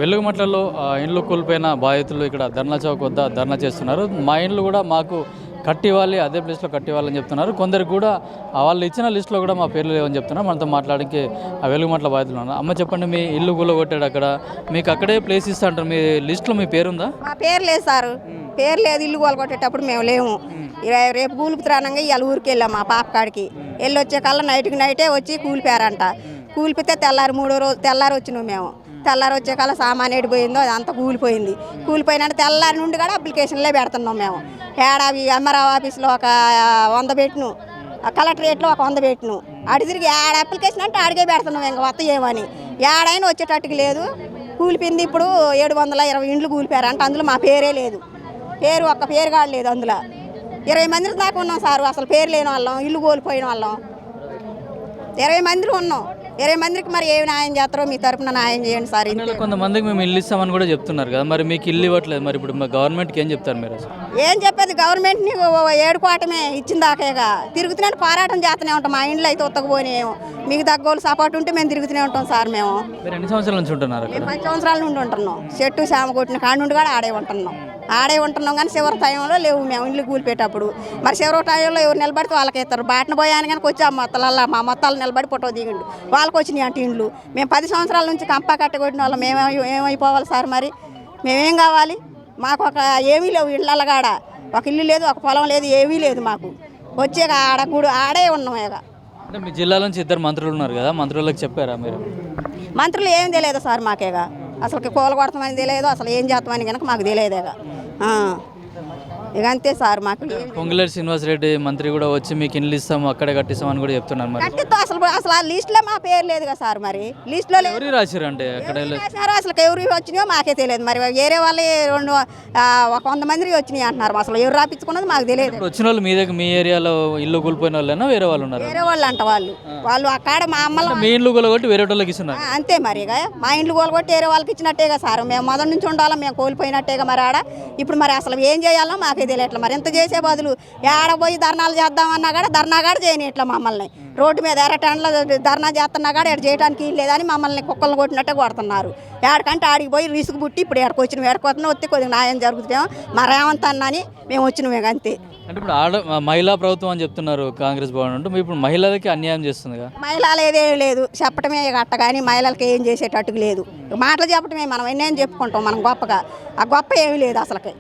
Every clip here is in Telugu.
వెలుగుమట్లలో ఇండ్లు కూలిపోయిన బాధితులు ఇక్కడ ధర్నా చౌక్ వద్ద ధర్నా చేస్తున్నారు. మా ఇండ్లు కూడా మాకు కట్టివ్వాలి, అదే ప్లేస్లో కట్టివ్వాలని చెప్తున్నారు. కొందరు కూడా వాళ్ళు ఇచ్చిన లిస్టులో కూడా మా పేర్లు లేవని చెప్తున్నారు. మనతో మాట్లాడడానికి ఆ వెలుగుమట్ల బాధితులు ఉన్నారు. అమ్మ చెప్పండి, మీ ఇల్లు కూలగొట్టాడు అక్కడ, మీకు అక్కడే ప్లేస్ ఇస్తా అంటారు, మీ లిస్టులో మీ పేరుందా? మా పేరు లేదు సార్, పేరు లేదు. ఇల్లు కూలగొట్టేటప్పుడు మేము లేము. రేపు కూలిపిరానంగా ఇవాళ ఊరికి వెళ్ళాం మా పాప కాడికి. వెళ్ళి వచ్చే కల్లా నైట్కి నైటే వచ్చి కూలిపారంట. కూలిపితే తెల్లారి 3వ రోజు తెల్లారి వచ్చినాం మేము. తెల్లారి వచ్చే కల్లా సామాన్ ఎడిపోయిందో అది అంతా కూలిపోయింది. కూలిపోయినట్టు తెల్లారి నుండి కూడా అప్లికేషన్లే పెడుతున్నాం మేము. ఏడావి ఎంఆర్ఓ ఆఫీస్లో ఒక 100 పెట్టిను, కలెక్టరేట్లో ఒక 100 పెట్టిను. అడి తిరిగి ఏడ అప్లికేషన్ అంటే అడిగే పెడుతున్నాం. ఇంకా వత్త ఏమని ఏడైనా వచ్చేటట్టుకు లేదు. కూలిపోయింది. ఇప్పుడు 720 ఇండ్లు కూలిపారంట. అందులో మా పేరే లేదు. ఒక్క పేరు కాదు లేదు. అందులో 20 మంది దాకా ఉన్నాం సార్. అసలు పేరు లేని వాళ్ళం, ఇల్లు కోల్పోయిన వాళ్ళం 20 మంది ఉన్నాం. 20 మందికి మరి ఏమి న్యాయం చేస్తారో మీ తరపున న్యాయం చేయండి సార్. కొంతమందికి మేము ఇల్లు ఇస్తామని కూడా చెప్తున్నారు కదా, మరి మీకు ఇల్లు ఇవ్వట్లేదు. మరి ఇప్పుడు గవర్నమెంట్కి ఏం చెప్తారు మీరు? ఏం చెప్పేది, గవర్నమెంట్ని ఏడుకోవటమే. ఇచ్చిన దాకేగా తిరుగుతున్నట్టు పోరాటం చేస్తూనే ఉంటాం. మా ఇంట్లో అయితే ఉత్తకపోయినాయేమో. మీకు తగ్గోళ్ళు సపోర్ట్ ఉంటే మేము తిరుగుతూనే ఉంటాం సార్. మేము ఎన్ని సంవత్సరాల నుంచి ఉంటున్నారు? 10 సంవత్సరాల నుండి ఉంటున్నాం. చెట్టు శామ కొట్టిన కాడ నుండి కూడా ఆడే ఉంటున్నాం. కానీ చివరి టైంలో లేవు మేము ఇల్లు కూలిపోయేటప్పుడు. మరి చివరి టైంలో ఎవరు నిలబడితే వాళ్ళకి ఇస్తారు. బాటన పోయాను కనుక వచ్చి మా మొత్తాలు నిలబడి ఫోటో దిగిండు. వాళ్ళకి వచ్చినాయి అంటే ఇండ్లు. మేము 10 సంవత్సరాల నుంచి కంపా కట్టగొట్టిన వాళ్ళం. మేము ఏమైపోవాలి సార్? మరి మేమేం కావాలి? మాకు ఒక ఏమీ లేవు. ఇళ్ళగాడ ఒక ఇల్లు లేదు, ఒక పొలం లేదు, ఏమీ లేదు మాకు. వచ్చాక ఆడే ఉన్నాం. ఇక అంటే మీ జిల్లా నుంచి 2 మంత్రులు ఉన్నారు కదా, మంత్రులకు చెప్పారా మీరు? మంత్రులు ఏం తెలియదు సార్ మాకేగా. అసలు కూల కొడతామని తెలియదు, అసలు ఏం చేస్తామని కనుక మాకు తెలియదేగా. ఇక అంతే సార్. మాకు పొంగులేటి శ్రీనివాసరెడ్డి మంత్రి కూడా వచ్చి మీకు ఇల్లు ఇస్తాము, అక్కడే కట్టిస్తామని కూడా చెప్తున్నారు. మరి కట్టితో అసలు ఆ లిస్టులో మా పేరు లేదుగా సార్. మరి లిస్టులో ఎవరు రాశారు అంటే అక్కడ అసలు ఎవరు వచ్చినాయో మాకే తెలియదు. మరి వేరే వాళ్ళు 100 మందికి వచ్చినాయి అంటున్నారు. అసలు ఎవరు రాపించుకున్నది మాకు తెలియదు. వచ్చిన వాళ్ళు మీ దగ్గర, మీ ఏరియాలో ఇల్లు కూలిపోయిన వాళ్ళైనా వేరే వాళ్ళు ఉన్నారు? వేరే వాళ్ళు అంట. వాళ్ళు అక్కడ మా అమ్మలు మీ ఇల్లు కూలగొట్టి వేరే వాళ్ళకి ఇస్తున్నారు. అంతే మరి. ఇక మా ఇంట్లో కూలగొట్టి వేరే వాళ్ళకి ఇచ్చినట్టేగా సార్. మేము మొదటి నుంచి ఉండాలా, మేము కోల్పోయినట్టేగా. మరి ఆడ ఇప్పుడు మరి అసలు ఏం చేయాలో మాకే తెలియట్లే. మరి ఎంత చేసే బదులు ఏడపోయి ధర్నాలు చేద్దామన్నా కూడా ధర్నా కూడా చేయని ఇట్లా మమ్మల్ని రోడ్డు మీద ఎర్రటండ్లో ధర్నా చేస్తున్నా కూడా ఇక్కడ చేయడానికి లేదని మమ్మల్ని కుక్కలను కొట్టినట్టే కొడుతున్నారు. ఏడకంటే ఆడికి పోయి రిసుకు పుట్టి ఇప్పుడు ఎక్కడికి వచ్చినాం. ఎక్కడికి వస్తే కొద్దిగా న్యాయం జరుగుతాం మరేమంత అన్నని మేము వచ్చినాం. అంతే. అంటే ఇప్పుడు మహిళా ప్రభుత్వం అని చెప్తున్నారు కాంగ్రెస్ గవర్నమెంట్. ఇప్పుడు మహిళలకి అన్యాయం చేస్తుంది కదా. మహిళలు ఏదేం లేదు, చెప్పటమే గట్ట. కానీ మహిళలకి ఏం చేసేటట్టుకు లేదు. మాటలు చెప్పటమే. మనం ఎన్నేం చెప్పుకుంటాం మనం గొప్పగా. ఆ గొప్ప ఏమీ లేదు అసలుకి.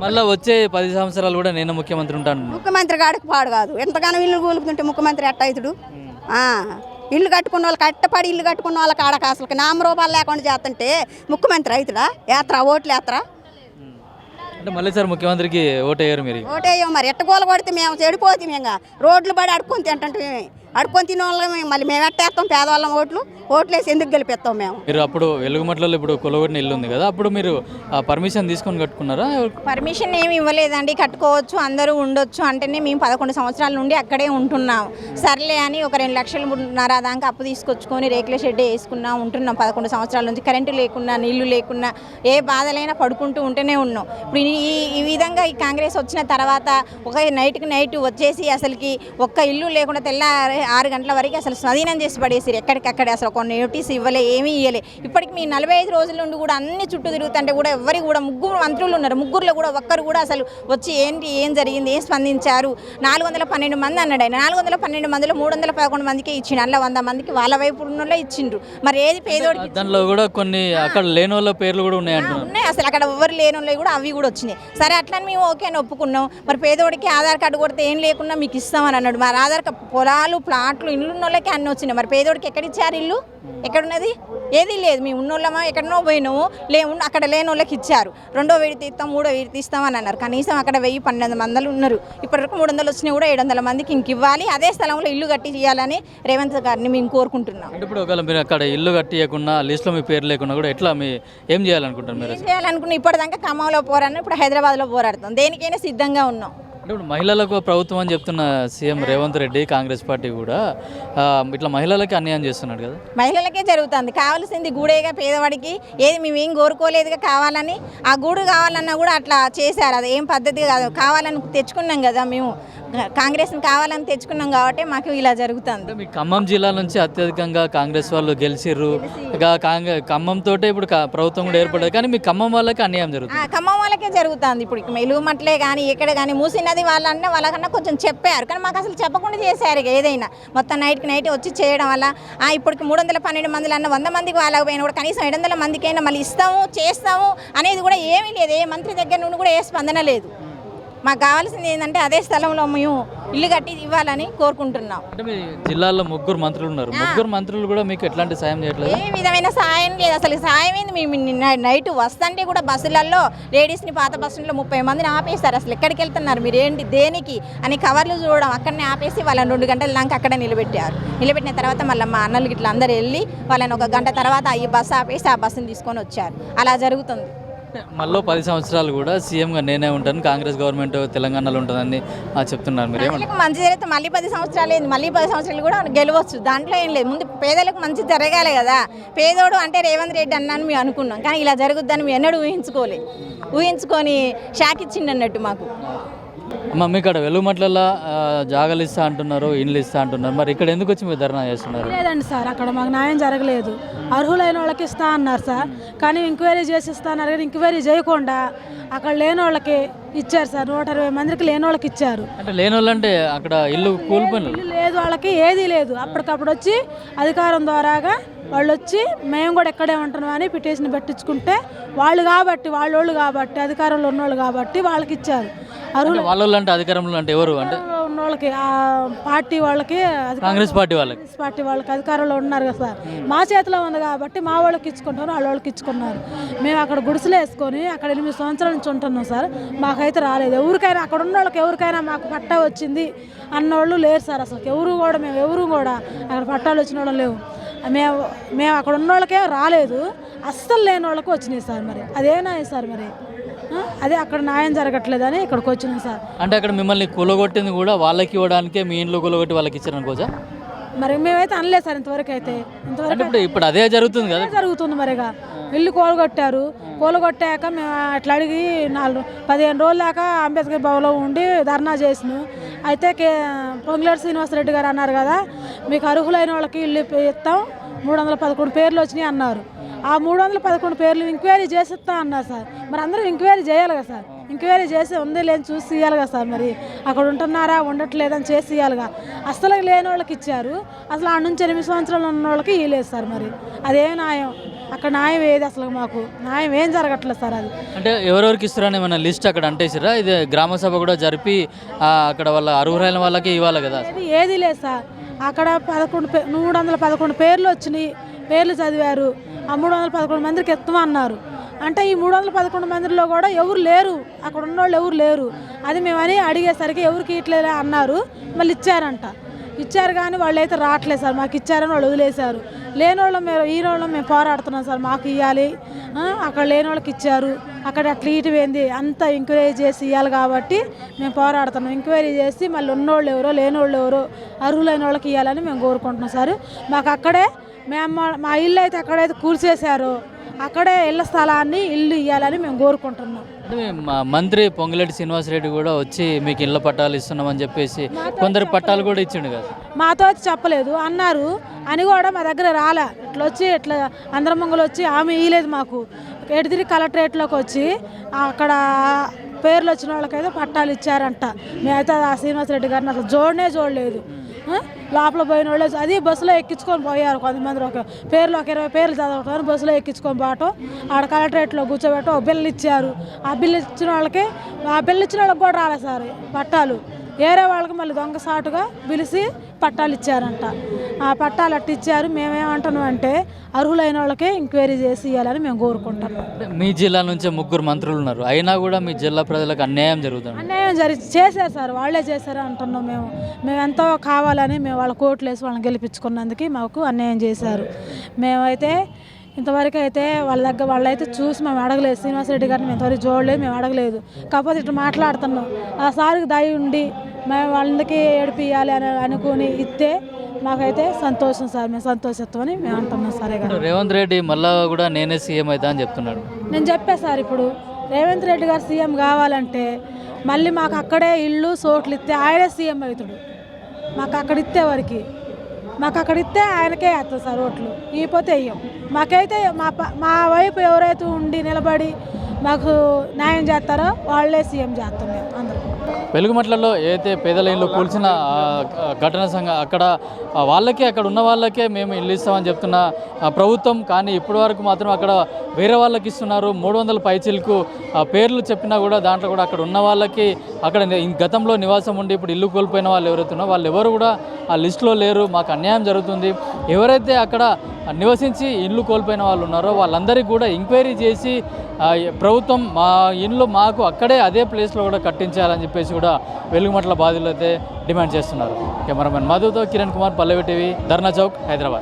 మళ్ళీ వచ్చే 10 సంవత్సరాలు కూడా నేను ముఖ్యమంత్రి ఉంటాను. ముఖ్యమంత్రి గాడికి పాడు కాదు. ఎంతగానో ఇల్లు కూలుపుతుంటే ముఖ్యమంత్రి ఎట్టయితుడు? ఇల్లు కట్టుకున్న వాళ్ళు కట్టపడి ఇల్లు కట్టుకున్న వాళ్ళకి ఆడక అసలు నామరూపాలు లేకుండా చేస్తుంటే ముఖ్యమంత్రి అవుతుడా? యాత్ర ఓట్లు యాత్ర అంటే మళ్ళీ సార్ ముఖ్యమంత్రికి ఓటేయరు మీరు? ఓటేయం. మరి ఎట్టగోలు కొడితే మేము చెడిపోతాం. ఇంకా రోడ్లు పడి అడుక్కొని తింటుంటే అడుక్కొని తినే వాళ్ళం. మళ్ళీ మేము ఎట్టేస్తాం పేదవాళ్ళం ఓట్లు వేసి ఎందుకు గెలిపిస్తాం మేము? మీరు అప్పుడు వెలుగుమట్లలో ఇప్పుడు కొలగొట్టిన ఇల్లు ఉంది కదా, అప్పుడు మీరు పర్మిషన్ తీసుకొని కట్టుకున్నారా? పర్మిషన్ ఏమి ఇవ్వలేదండి. కట్టుకోవచ్చు, అందరూ ఉండొచ్చు అంటేనే మేము 11 సంవత్సరాల నుండి అక్కడే ఉంటున్నాం. సర్లే అని ఒక 2 లక్షలున్నర దాకా అప్పు తీసుకొచ్చుకొని రేకుల షెడ్ వేసుకున్నాం. ఉంటున్నాం 11 సంవత్సరాల నుంచి. కరెంటు లేకున్నా, నీళ్లు లేకున్నా, ఏ బాధలైనా పడుకుంటూ ఉంటూనే ఉన్నాం. ఇప్పుడు ఈ విధంగా ఈ కాంగ్రెస్ వచ్చిన తర్వాత ఒక నైట్కి నైట్ వచ్చేసి అసలుకి ఒక్క ఇల్లు లేకుండా తెల్లారి 6 గంటల వరకు అసలు స్వాధీనం చేసి పడేసారు. ఎక్కడికక్కడ అసలు కొన్ని నోటీస్ ఇవ్వలే, ఏమీ ఇవ్వలే. ఇప్పటికి మీ 45 రోజుల నుండి కూడా అన్ని చుట్టూ తిరుగుతుంటే కూడా ఎవరికి కూడా 3 మంత్రులు ఉన్నారు. 3లో కూడా ఒక్కరు కూడా అసలు వచ్చి ఏం జరిగింది, ఏం స్పందించారు? 412 మంది అన్నాడు ఆయన. 412 మందిలో 311 మందికి ఇచ్చిండు. అందులో 100 మందికి వాళ్ళ వైపు ఉన్న ఇచ్చిండ్రు. మరి ఏది పేదోడికి? దాంట్లో కూడా కొన్ని అక్కడ లేని వాళ్ళ పేర్లు కూడా ఉన్నాయి. అసలు అక్కడ ఎవరు లేని వాళ్ళు కూడా అవి కూడా వచ్చినాయి. సరే అట్లని మేము ఓకే అని ఒప్పుకున్నాం. మరి పేదోడికి ఆధార్ కార్డు కొడితే ఏం లేకుండా మీకు ఇస్తామని అన్నాడు. మరి ఆధార్ కార్డు పొలాలు ప్లాట్లు ఇల్లు ఉన్న వాళ్ళకి అన్నీ వచ్చినాయి. మరి పేదోడికి ఎక్కడిచ్చారు ఇల్లు? ఎక్కడున్నది? ఏది లేదు. మేము ఉన్నోళ్ళమా ఎక్కడనో పోయినాము. అక్కడ లేని వాళ్ళకి ఇచ్చారు. 2వ విడత ఇస్తాం, 3వ విడత ఇస్తామని అన్నారు. కనీసం అక్కడ 1000-1200 మంది ఉన్నారు. ఇప్పటివరకు 300 వచ్చినా కూడా 700 మందికి ఇంక ఇవ్వాలి. అదే స్థలంలో ఇల్లు కట్టి ఇవ్వాలని రేవంత్ గారిని మేము కోరుకుంటున్నాం. అంటే ఇప్పుడు ఒకవేళ మీరు అక్కడ ఇల్లు కట్టియకుండా లిస్టులో మీ పేరు లేకుండా కూడా ఎట్లా ఏం చేయాలనుకుంటారు మీరు? ఏం చేయాలనుకున్నా ఇప్పటిదాకా ఖమ్మంలో పోరాడినా, ఇప్పుడు హైదరాబాద్లో పోరాడుతాం. దేనికైనా సిద్ధంగా ఉన్నాం. ఇప్పుడు మహిళలకు ప్రభుత్వం అని చెప్తున్న సీఎం రేవంత్ రెడ్డి కాంగ్రెస్ పార్టీ కూడా ఇట్లా మహిళలకి అన్యాయం చేస్తున్నాడు కదా. మహిళలకే జరుగుతుంది. కావాల్సింది గూడేగా పేదవాడికి. ఏది మేమేం కోరుకోలేదుగా కావాలని. ఆ గూడు కావాలన్నా కూడా అట్లా చేశారు. అది ఏం పద్ధతి కాదు. కావాలని తెచ్చుకున్నాం కదా మేము. కాంగ్రెస్ని కావాలని తెచ్చుకున్నాం కాబట్టి మాకు ఇలా జరుగుతుంది. అంటే మీ ఖమ్మం జిల్లా నుంచి అత్యధికంగా కాంగ్రెస్ వాళ్ళు గెలిచిర్రు. ఇక ఖమ్మం తోటే ఇప్పుడు ప్రభుత్వం కూడా ఏర్పడదు, కానీ మీ ఖమ్మం వాళ్ళకి అన్యాయం జరుగుతుంది. ఖమ్మం వాళ్ళకే జరుగుతుంది. ఇప్పుడు మెలుగుమట్లే కానీ ఎక్కడ కానీ మూసీ నది వాళ్ళంటే వాళ్ళకన్నా కొంచెం చెప్పారు, కానీ మాకు అసలు చెప్పకుండా చేశారు. ఇక ఏదైనా మొత్తం నైట్కి నైట్ వచ్చి చేయడం వల్ల ఇప్పటికి 312 మందిలో అన్న 100 మందికి వాళ్ళకపోయినా కూడా కనీసం 700 మందికైనా మళ్ళీ ఇస్తాము చేస్తాము అనేది కూడా ఏమీ లేదు. ఏ మంత్రి దగ్గర నుండి కూడా ఏ స్పందన లేదు. మాకు కావాల్సింది ఏంటంటే అదే స్థలంలో మేము ఇల్లు కట్టి ఇవ్వాలని కోరుకుంటున్నాం. అంటే మీ జిల్లాలో 3 మంత్రులు ఉన్నారు, 3 మంత్రులు కూడా మీకు ఎట్లాంటి సాయం చేయట్లేదు? ఏ విధమైన సాయం లేదు. అసలు సాయం ఏంది? మేము నైట్ వస్తుంటే కూడా బస్సులలో లేడీస్ని పాత బస్సులో 30 మందిని ఆపేస్తారు. అసలు ఎక్కడికి వెళ్తున్నారు మీరు, ఏంటి, దేనికి అని కవర్లు చూడడం, అక్కడనే ఆపేసి వాళ్ళని 2 గంటల దాకా అక్కడ నిలబెట్టారు. నిలబెట్టిన తర్వాత మళ్ళీ మా అన్నలు ఇట్లా అందరూ వెళ్ళి వాళ్ళని 1 గంట తర్వాత ఈ బస్సు ఆపేసి ఆ బస్సుని తీసుకొని వచ్చారు. అలా జరుగుతుంది. మళ్ళీ 10 సంవత్సరాలు కూడా సీఎంగా నేనే ఉంటాను, కాంగ్రెస్ గవర్నమెంట్ తెలంగాణలో ఉంటుందని చెప్తున్నారు. మీరు ఏమంటారు? మంచి జరిగితే మళ్ళీ 10 సంవత్సరాలు ఏంది, మళ్ళీ 10 సంవత్సరాలు కూడా గెలవచ్చు. దాంట్లో ఏం లేదు. ముందు పేదలకు మంచి జరగాలి కదా. పేదోడు అంటే రేవంత్ రెడ్డి అన్నాను మేము అనుకున్నాం, కానీ ఇలా జరుగుద్దని మేము ఎన్నడూ ఊహించుకొని షాక్ ఇచ్చిండి అన్నట్టు మాకు. అమ్మ, మీ ఇక్కడ వెలుగుమట్లలో జాగాలు ఇస్తా అంటున్నారు, ఇండ్లు ఇస్తా అంటున్నారు, మరి ఇక్కడ ఎందుకు వచ్చి మీరు ధర్నా చేస్తున్నారు? లేదండి సార్, అక్కడ మాకు న్యాయం జరగలేదు. అర్హులైన వాళ్ళకి ఇస్తా అన్నారు సార్, కానీ ఎంక్వైరీ చేసి ఇస్తా అన్నారు. కానీ ఎంక్వైరీ చేయకుండా అక్కడ లేని వాళ్ళకి ఇచ్చారు సార్. 120 మందికి లేని వాళ్ళకి ఇచ్చారు. అంటే లేని వాళ్ళు అంటే అక్కడ ఇల్లు కూలిపోయిన ఇల్లు లేదు, వాళ్ళకి ఏదీ లేదు. అప్పటికప్పుడు వచ్చి అధికారం ద్వారాగా వాళ్ళు వచ్చి మేము కూడా ఎక్కడే ఉంటున్నాం అని పిటిషన్ పెట్టించుకుంటే వాళ్ళు కాబట్టి అధికారంలో ఉన్నోళ్ళు కాబట్టి వాళ్ళకి ఇచ్చారు. అర్హులు వాళ్ళు అంటే అధికారంలో అంటే ఎవరు అంటే ఉన్నోళ్ళకి ఆ పార్టీ వాళ్ళకి, కాంగ్రెస్ పార్టీ వాళ్ళకి అధికారంలో ఉన్నారు కదా సార్. మా చేతిలో ఉంది కాబట్టి మా వాళ్ళకి ఇచ్చుకుంటారు, వాళ్ళకి ఇచ్చుకున్నారు. మేము అక్కడ గుడిసెలు వేసుకొని అక్కడ 8 సంవత్సరాల నుంచి ఉంటున్నాం సార్. మాకైతే రాలేదు. ఎవరికైనా అక్కడ ఉన్న వాళ్ళకి ఎవరికైనా మాకు పట్టా వచ్చింది అన్నోళ్ళు లేరు సార్. అసలు మేము ఎవరు కూడా అక్కడ పట్టాలు వచ్చిన వాళ్ళు లేవు. మేము అక్కడ ఉన్న వాళ్ళకే రాలేదు, అస్సలు లేని వాళ్ళకి వచ్చినాయి సార్. మరి అదేనా సార్, మరి అదే అక్కడ న్యాయం జరగట్లేదని ఇక్కడికి వచ్చినాం సార్. అంటే అక్కడ మిమ్మల్ని కూలగొట్టింది కూడా వాళ్ళకి ఇవ్వడానికే మీ ఇంట్లో కూలగొట్టి వాళ్ళకి ఇచ్చారు అనుకోవచ్చా? మరి మేమైతే అనలేదు సార్ ఇంతవరకు అయితే. ఇప్పుడు అదే జరుగుతుంది కదా, జరుగుతుంది. మరిగా ఇల్లు కూలగొట్టాక మేము అట్లా అడిగి 15 రోజుల దాకా అంబేద్కర్ భవన్లో ఉండి ధర్నా చేసినాం. అయితే పొంగులేటి శ్రీనివాసరెడ్డి గారు అన్నారు కదా, మీకు అర్హులైన వాళ్ళకి ఇల్లు ఇస్తాం, 311 పేర్లు వచ్చినాయి అన్నారు. ఆ 311 పేర్లు ఎంక్వైరీ చేసిస్తా అన్నారు సార్. మరి అందరూ ఎంక్వైరీ చేయాలి కదా సార్. ఎంక్వైరీ చేసి ఉంది లేని చూసి ఇవ్వాలి కదా సార్. మరి అక్కడ ఉంటున్నారా ఉండట్లేదని చేసి ఇవ్వాలిగా. అసలు లేని వాళ్ళకి ఇచ్చారు, అసలు ఆ నుంచి 8 సంవత్సరాలు ఉన్న వాళ్ళకి ఇవ్వలేదు సార్. మరి అదే న్యాయం? అక్కడ న్యాయం ఏది? అసలు మాకు న్యాయం ఏం జరగట్లేదు సార్. అది అంటే ఎవరెవరికి ఇస్తారని ఏమన్నా లిస్ట్ అక్కడ అంటేసిరా? ఇది గ్రామ సభ కూడా జరిపి అక్కడ వాళ్ళ అర్హులైన వాళ్ళకి ఇవ్వాలి కదా. ఏది లేదు సార్. అక్కడ 311 పేర్లు వచ్చినాయి, పేర్లు చదివారు. ఆ 311 మందికి ఎత్తమన్నారు. అంటే ఈ 311 మందిలో కూడా ఎవరు లేరు, అక్కడ ఉన్నోళ్ళు ఎవరు లేరు. అది మేమని అడిగేసరికి ఎవరికి ఇట్లేదా అన్నారు. మళ్ళీ ఇచ్చారు కానీ వాళ్ళు అయితే రావట్లేదు సార్. మాకు ఇచ్చారని వాళ్ళు వదిలేశారు. లేనోళ్ళం మేము పోరాడుతున్నాం సార్, మాకు ఇవ్వాలి. అక్కడ లేని వాళ్ళకి ఇచ్చారు, అక్కడ అట్లా ఇటువేంది అంతా ఎంక్వైరీ చేసి ఇవ్వాలి కాబట్టి మేము పోరాడుతున్నాం. ఎంక్వైరీ చేసి మళ్ళీ ఉన్నోళ్ళు ఎవరో లేనోళ్ళు ఎవరో అర్హులైన వాళ్ళకి ఇవ్వాలని మేము కోరుకుంటున్నాం సార్. మాకు అక్కడే మా ఇల్లు అయితే ఎక్కడైతే కూల్చేశారో అక్కడే ఇళ్ల స్థలాన్ని ఇల్లు ఇవ్వాలని మేము కోరుకుంటున్నాం. మంత్రి పొంగులేటి శ్రీనివాసరెడ్డి కూడా వచ్చి మీకు ఇళ్ళ పట్టాలు ఇస్తున్నామని చెప్పేసి కొందరు పట్టాలు కూడా ఇచ్చిండు కదా. మాతో చెప్పలేదు అన్నారు అని కూడా మా దగ్గర రాలే. ఇట్లా అందరమంగలు వచ్చి ఆమె ఇవ్వలేదు మాకు. ఎడిదిరి కలెక్టరేట్లోకి వచ్చి అక్కడ పేర్లు వచ్చిన వాళ్ళకైతే పట్టాలు ఇచ్చారంట. మేమైతే ఆ శ్రీనివాసరెడ్డి గారిని అసలు చూడలేదు. లోపల పోయిన వాళ్ళు అది బస్సులో ఎక్కించుకొని పోయారు. కొంతమంది ఒక 20 పేర్లు చదవటం బస్సులో ఎక్కించుకొని పోవటం, ఆడ కలెక్టరేట్లో కూర్చోబెట్టడం, ఒక బిల్లు ఇచ్చారు. ఆ బిల్లు ఇచ్చిన వాళ్ళకి కూడా రాలేదు సార్ పట్టాలు. వేరే వాళ్ళకి మళ్ళీ దొంగసాటుగా పిలిచి పట్టాలు ఇచ్చారంట. ఆ పట్టాలు అట్టు ఇచ్చారు. మేమేమంటున్నాం అంటే అర్హులైన వాళ్ళకే ఎంక్వైరీ చేసి ఇవ్వాలని మేము కోరుకుంటున్నాం. మీ జిల్లా నుంచే 3 మంత్రులు ఉన్నారు, అయినా కూడా మీ జిల్లా ప్రజలకు అన్యాయం జరుగుతుంది. చేశారు సార్, వాళ్ళే చేశారు అంటున్నాం. మేము ఎంతో కావాలని మేము వాళ్ళ కోట్లు వేసి వాళ్ళని గెలిపించుకున్నందుకు మాకు అన్యాయం చేశారు. మేమైతే ఇంతవరకు అయితే వాళ్ళైతే చూసి మేము అడగలేదు. శ్రీనివాసరెడ్డి గారిని మేము ఇంతవరకు చూడలేదు, మేము అడగలేదు. కాకపోతే ఇట్లా మాట్లాడుతున్నాం. ఆ సార్కి దయ ఉండి మేము వాళ్ళకి ఏడిపియాలి అని అనుకుని ఇస్తే మాకైతే సంతోషం సార్. మేము సంతోషిస్తామని మేము అంటున్నాం సార్. రేవంత్ రెడ్డి మళ్ళా కూడా నేనే సీఎం అవుతా అని చెప్తున్నాడు. నేను చెప్పా సార్, ఇప్పుడు రేవంత్ రెడ్డి గారు సీఎం కావాలంటే మళ్ళీ మాకు అక్కడే ఇల్లు చోట్లు ఇస్తే ఆయనే సీఎం అవుతాడు. మాకు అక్కడ ఇస్తే వరకు మాకు అక్కడ ఇస్తే ఆయనకే వేస్తాం సార్ ఓట్లు, ఇకపోతే వెయ్యం. మాకైతే మా వైపు ఎవరైతే ఉండి నిలబడి మాకు న్యాయం చేస్తారో వాళ్ళే సీఎం చేస్తాం మేము అందరం. వెలుగుమట్లలో ఏదైతే పేదల ఇల్లు కూల్చిన ఘటన అక్కడ వాళ్ళకే, అక్కడ ఉన్న వాళ్ళకే మేము ఇల్లు ఇస్తామని చెప్తున్న ప్రభుత్వం, కానీ ఇప్పటి వరకు మాత్రం అక్కడ వేరే వాళ్ళకి ఇస్తున్నారు. 300 పైచీలకు పేర్లు చెప్పినా కూడా దాంట్లో కూడా అక్కడ ఉన్న వాళ్ళకి, అక్కడ గతంలో నివాసం ఉండి ఇప్పుడు ఇల్లు కోల్పోయిన వాళ్ళు ఎవరైతే ఉన్నారో వాళ్ళు ఎవరు కూడా ఆ లిస్టులో లేరు. మాకు అన్యాయం జరుగుతుంది. ఎవరైతే అక్కడ నివసించి ఇల్లు కోల్పోయిన వాళ్ళు ఉన్నారో వాళ్ళందరికీ కూడా ఎంక్వైరీ చేసి ప్రభుత్వం మా ఇల్లు మాకు అక్కడే అదే ప్లేస్లో కూడా కట్టించాలని చెప్పేసి కూడా వెలుగుమట్ల బాధితులు అయితే డిమాండ్ చేస్తున్నారు. కెమెరామెన్ మధుతో కిరణ్ కుమార్, పల్లవి టీవీ, ధర్నా చౌక్, హైదరాబాద్.